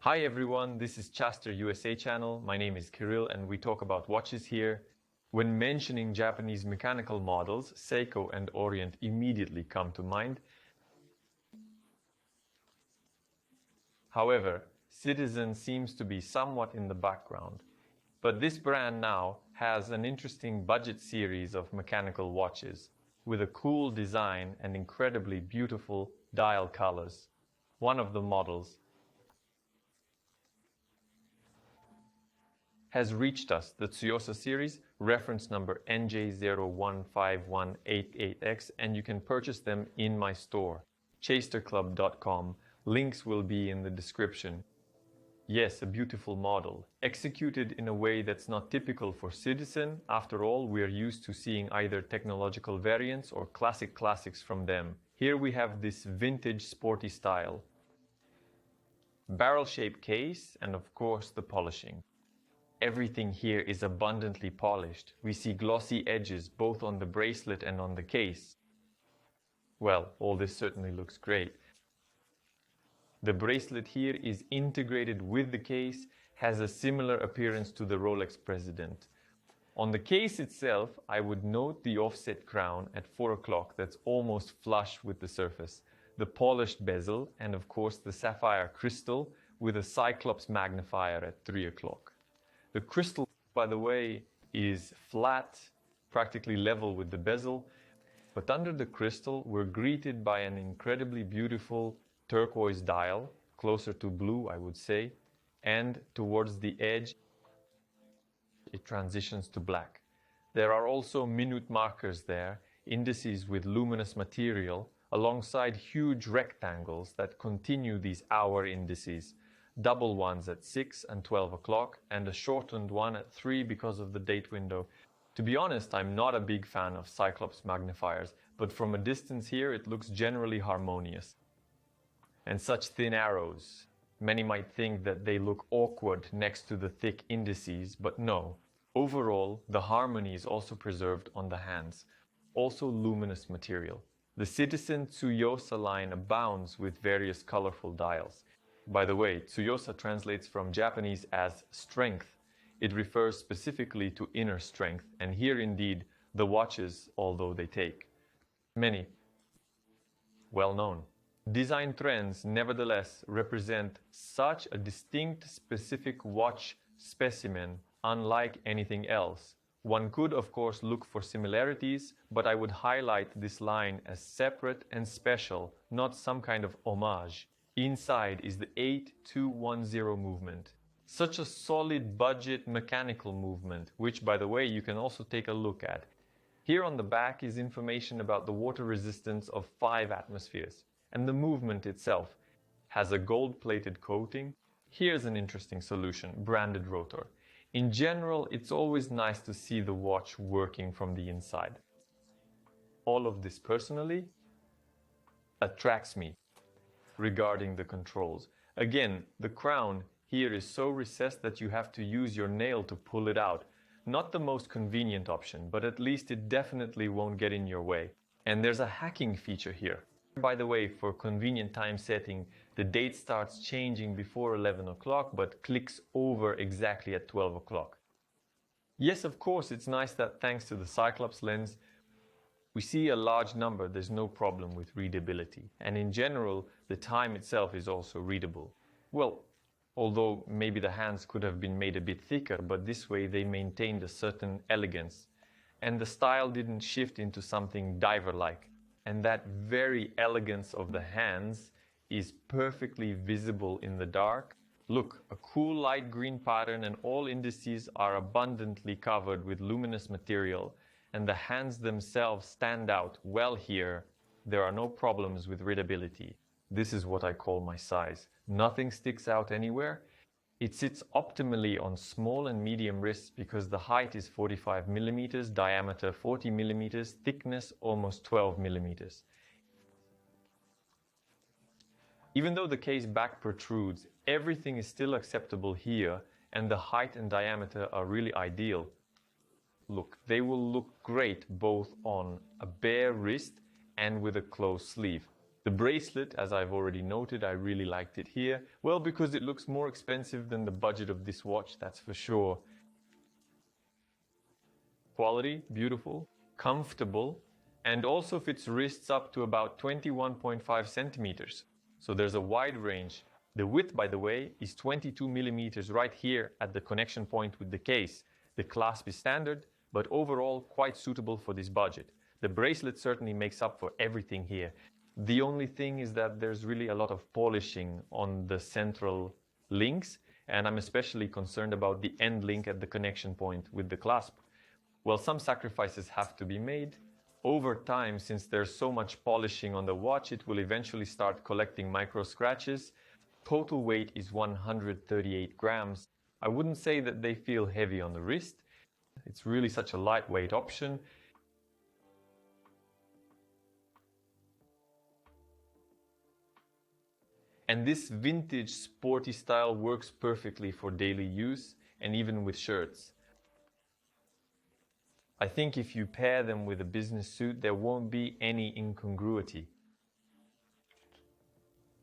Hi everyone, this is Chaster USA channel. My name is Kirill and we talk about watches here. When mentioning Japanese mechanical models, Seiko and Orient immediately come to mind. However, Citizen seems to be somewhat in the background. But this brand now has an interesting budget series of mechanical watches with a cool design and incredibly beautiful dial colors. One of the models has reached us, the Tsuyosa series, reference number NJ0151-88X, and you can purchase them in my store, chasterclub.com. Links will be in the description. Yes, a beautiful model, executed in a way that's not typical for Citizen. After all, we are used to seeing either technological variants or classics from them. Here we have this vintage sporty style, barrel-shaped case, and of course the polishing. Everything here is abundantly polished. We see glossy edges both on the bracelet and on the case. Well, all this certainly looks great. The bracelet here is integrated with the case, has a similar appearance to the Rolex President. On the case itself, I would note the offset crown at 4 o'clock that's almost flush with the surface, the polished bezel, and of course the sapphire crystal with a cyclops magnifier at 3 o'clock. The crystal, by the way, is flat, practically level with the bezel, but under the crystal we're greeted by an incredibly beautiful turquoise dial, closer to blue I would say, and towards the edge it transitions to black. There are also minute markers there, indices with luminous material, alongside huge rectangles that continue these hour indices. Double ones at 6 and 12 o'clock, and a shortened one at 3 because of the date window. To be honest, I'm not a big fan of cyclops magnifiers, but from a distance here it looks generally harmonious. And such thin arrows. Many might think that they look awkward next to the thick indices, but no. Overall, the harmony is also preserved on the hands. Also luminous material. The Citizen Tsuyosa line abounds with various colorful dials. By the way, Tsuyosa translates from Japanese as strength. It refers specifically to inner strength, and here indeed the watches, although they take many well-known design trends, nevertheless represent such a distinct specific watch specimen unlike anything else. One could of course look for similarities, but I would highlight this line as separate and special, not some kind of homage. Inside is the 8210 movement. Such a solid budget mechanical movement, which by the way you can also take a look at. Here on the back is information about the water resistance of 5 atmospheres, and the movement itself has a gold-plated coating. Here's an interesting solution, branded rotor. In general, it's always nice to see the watch working from the inside. All of this personally attracts me. Regarding the controls. Again, the crown here is so recessed that you have to use your nail to pull it out. Not the most convenient option, but at least it definitely won't get in your way. And there's a hacking feature here. By the way, for convenient time setting, the date starts changing before 11 o'clock, but clicks over exactly at 12 o'clock. Yes, of course, it's nice that thanks to the Cyclops lens, we see a large number, there's no problem with readability. And in general, the time itself is also readable. Well, although maybe the hands could have been made a bit thicker, but this way they maintained a certain elegance. And the style didn't shift into something diver-like. And that very elegance of the hands is perfectly visible in the dark. Look, a cool light green pattern and all indices are abundantly covered with luminous material. And the hands themselves stand out well here. There are no problems with readability. This is what I call my size. Nothing sticks out anywhere. It sits optimally on small and medium wrists because the height is 45 millimeters, diameter 40 millimeters, thickness almost 12 millimeters. Even though the case back protrudes, everything is still acceptable here, and the height and diameter are really ideal. Look, they will look great both on a bare wrist and with a closed sleeve. The bracelet, as I've already noted, I really liked it here. Well, because it looks more expensive than the budget of this watch, that's for sure. Quality, beautiful, comfortable, and also fits wrists up to about 21.5 centimeters. So there's a wide range. The width, by the way, is 22 millimeters right here at the connection point with the case. The clasp is standard, but overall quite suitable for this budget. The bracelet certainly makes up for everything here. The only thing is that there's really a lot of polishing on the central links, and I'm especially concerned about the end link at the connection point with the clasp. Well, some sacrifices have to be made. Over time, since there's so much polishing on the watch, it will eventually start collecting micro scratches. Total weight is 138 grams. I wouldn't say that they feel heavy on the wrist. It's really such a lightweight option. And this vintage sporty style works perfectly for daily use and even with shirts. I think if you pair them with a business suit, there won't be any incongruity.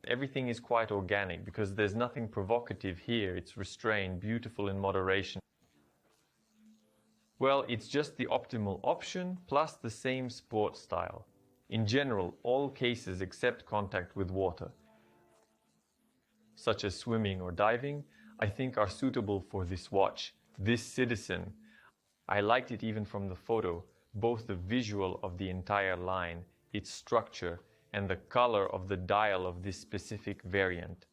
Everything is quite organic because there's nothing provocative here. It's restrained, beautiful in moderation. Well, it's just the optimal option plus the same sport style. In general, all cases except contact with water, such as swimming or diving, I think are suitable for this watch, this Citizen. I liked it even from the photo, both the visual of the entire line, its structure, and the color of the dial of this specific variant.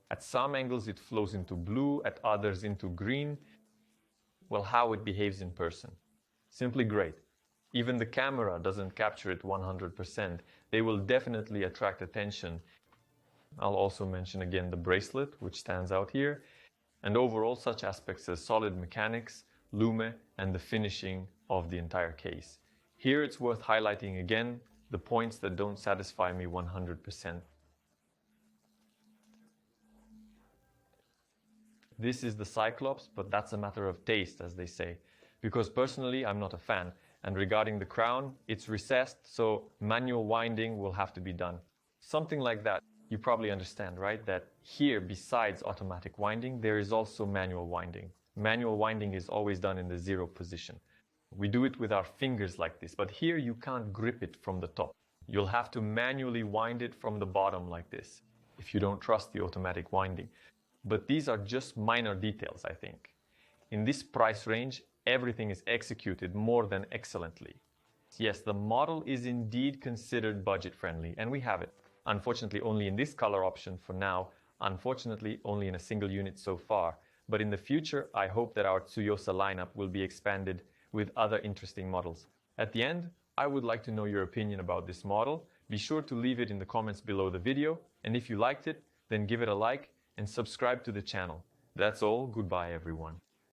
At some angles it flows into blue, at others into green. Well, how it behaves in person. Simply great. Even the camera doesn't capture it 100%. They will definitely attract attention. I'll also mention again the bracelet, which stands out here, and overall such aspects as solid mechanics, lume, and the finishing of the entire case. Here it's worth highlighting again the points that don't satisfy me 100%. This is the cyclops, but that's a matter of taste, as they say, because personally I'm not a fan. And regarding the crown, it's recessed, so manual winding will have to be done. Something like that. You probably understand, right? That here, besides automatic winding, there is also manual winding. Manual winding is always done in the 0 position. We do it with our fingers like this, but here you can't grip it from the top. You'll have to manually wind it from the bottom like this, if you don't trust the automatic winding. But these are just minor details, I think. In this price range, everything is executed more than excellently. Yes, the model is indeed considered budget-friendly, and we have it. Unfortunately, only in this color option for now. Unfortunately, only in a single unit so far. But in the future, I hope that our Tsuyosa lineup will be expanded with other interesting models. At the end, I would like to know your opinion about this model. Be sure to leave it in the comments below the video. And if you liked it, then give it a like and subscribe to the channel. That's all. Goodbye, everyone.